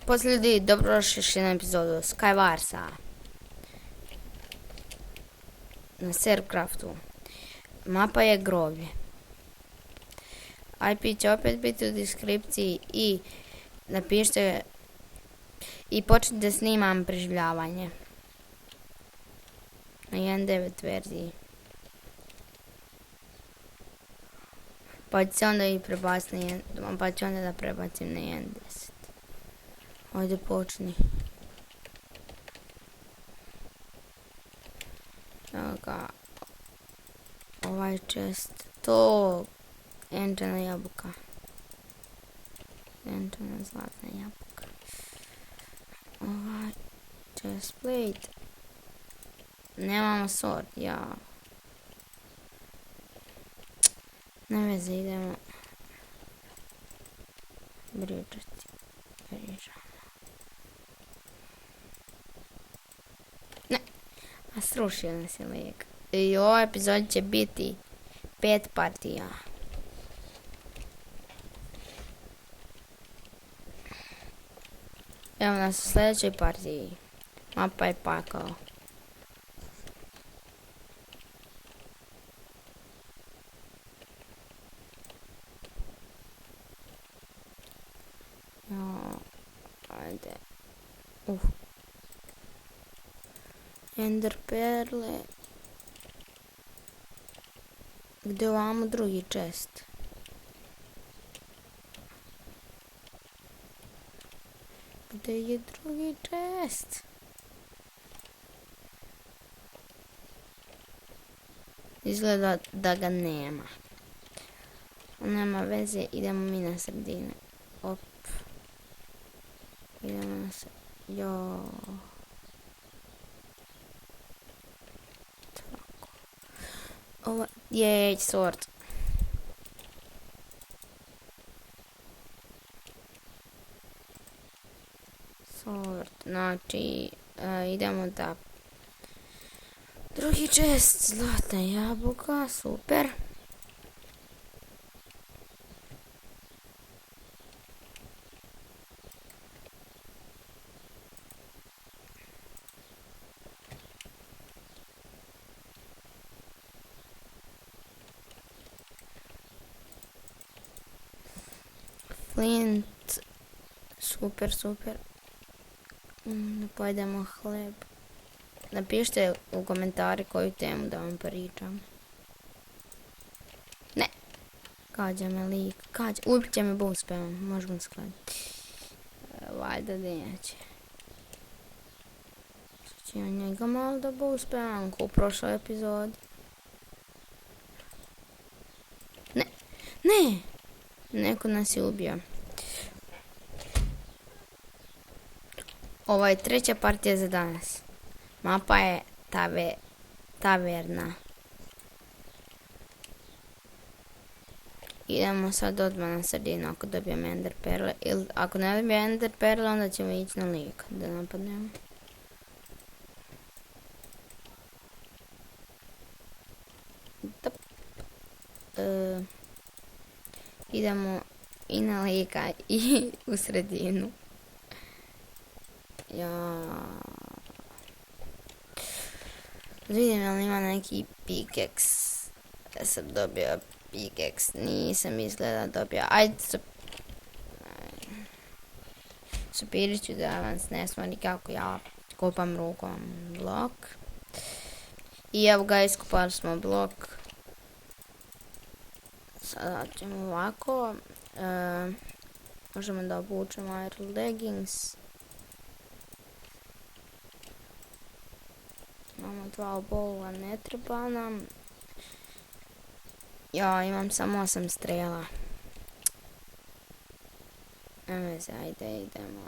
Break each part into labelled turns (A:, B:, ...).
A: Pozdrav ljudi, dobrodošli još jednu epizodu Skywarsa na Servcraftu. Mapa je groblje. IP će opet biti u deskripciji i napišite i počnite snimam preživljavanje na 1.9 verziji. Pa ću se onda i prebaciti na 1, pa ću onda da prebacim na 1.10. Ajde počni. Evo ga. Ovaj chest. To. Enčana jabuka. Enčana zlatna jabuka. Ovaj chest plate. Nemamo sword, ja. Ne veze, idemo. Pričati. A srušio nas je lijek. I u ovoj epizodi će biti 5 partija. Evo nas u sljedećoj partiji. Mapa je pakao. Ajde. Ender perle. Gdje ovamo drugi chest? Gdje je drugi chest? Izgleda da ga nema. Nema veze, idemo mi na sredine. Op. Idemo na sredine. Jo. Ovo je sword. Sword, znači idemo da drugi chest, zlatna jabuka, super. Flint, super. Pojedemo hleb. Napišite u komentari koju temu da vam pričam. Ne. Kađa me lik. Ubit će me boospeom. Možemo skladiti. Valjda neće. Sad ću ja njega malo da boospeom ko u prošloj epizodi. Ne. Neko nas je ubio. Ovo je treća partija za danas. Mapa je taverna. Idemo sad odmah na sredinu ako dobijem ender perle. Ili ako ne dobijem ender perle, onda ćemo ići na lik da napadnemo. Idemo i na lika i u sredinu. Ja. Vidim li ima neki pickaxe. Ja sam dobio pickaxe. Nisam izgleda dobio. Ajde. Supirit ću da vam ne smori kako ja kopam rukom blok. I evo ga, iskopali smo blok. Sada ćemo ovako. Možemo da obučemo iron leggings. Imamo 2 obola, ne treba nam. Ja imam samo 8 strela. Ne veze, ajde idemo.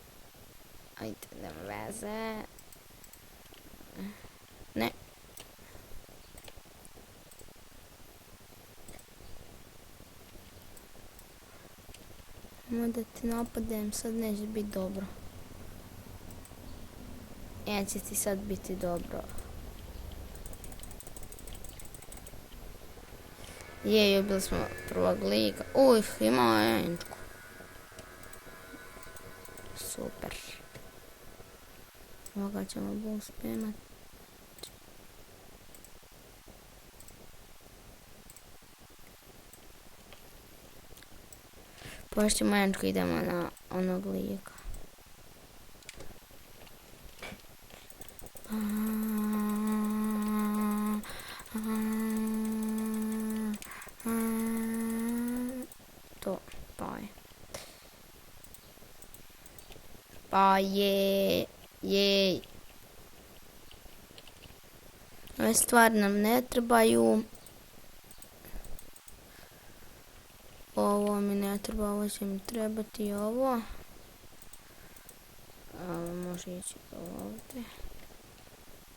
A: Veze. Ne. Samo da ti napadem, sad neće biti dobro. Neće ti sad biti dobro. Je, ubili smo prvog lika. Imao je enčku. super. Ovoga ćemo bol spremati. Pošto manjačko idemo na onog lijeka. To, pa je. Pa je, jej. Ove stvari nam ne trebaju. Ovo mi ne treba, ovo će mi trebati ovo. Može ići ovdje.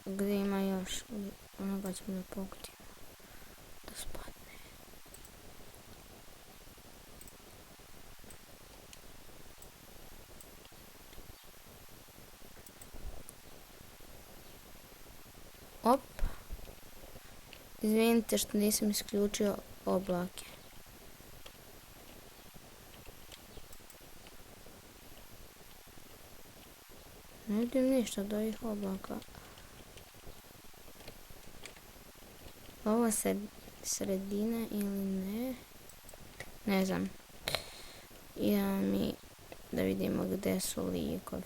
A: Gdje ima još? Onoga ćemo da pokutimo. Da spadne. Op. Izvinite što nisam isključio oblake. Ne vidim ništa od ovih oblaka. Ovo se sredina ili ne? Ne znam. Idemo mi da vidimo gdje su likovi.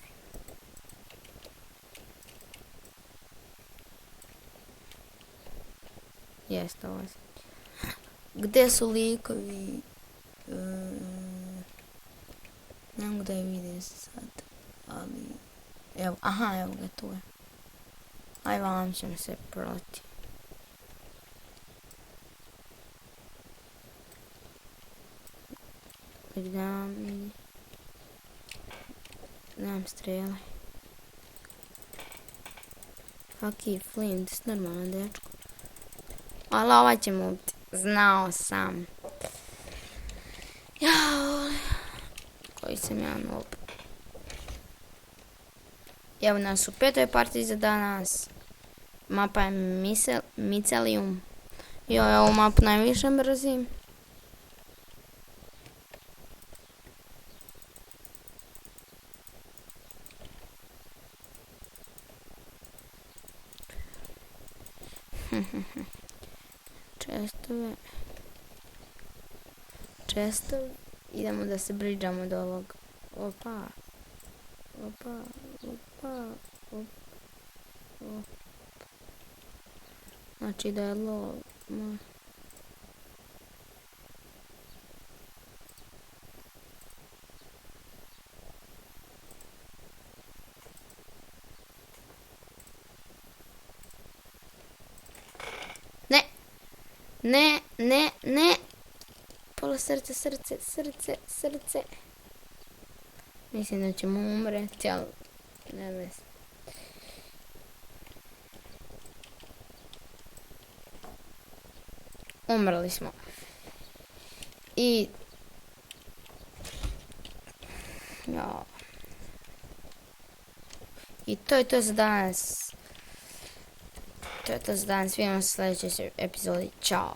A: Jeste ovo. Gdje su likovi? Ne mogu da je vidim sad. Ali... Evo, aha, evo ga, tu je. Aj vam ćemo se proti. Nemam strele. Kaki flint, normalno dečko. Ali ovaj ćemo ubiti. Znao sam. Jao. Koji sam ja noob. Evo nas u 5. partiji za danas. Mapa je Mycelium. Ja ovu mapu najviše mrzim. Čestove. Idemo da se bridžamo do ovog. Opa. Znači da je low. Ne. Pola srce. Mislim da ćemo umreti, ali ne mislim. Umrli smo. I... Ja. I to je to za danas. Vidimo se u sljedećoj epizodi. Ćao.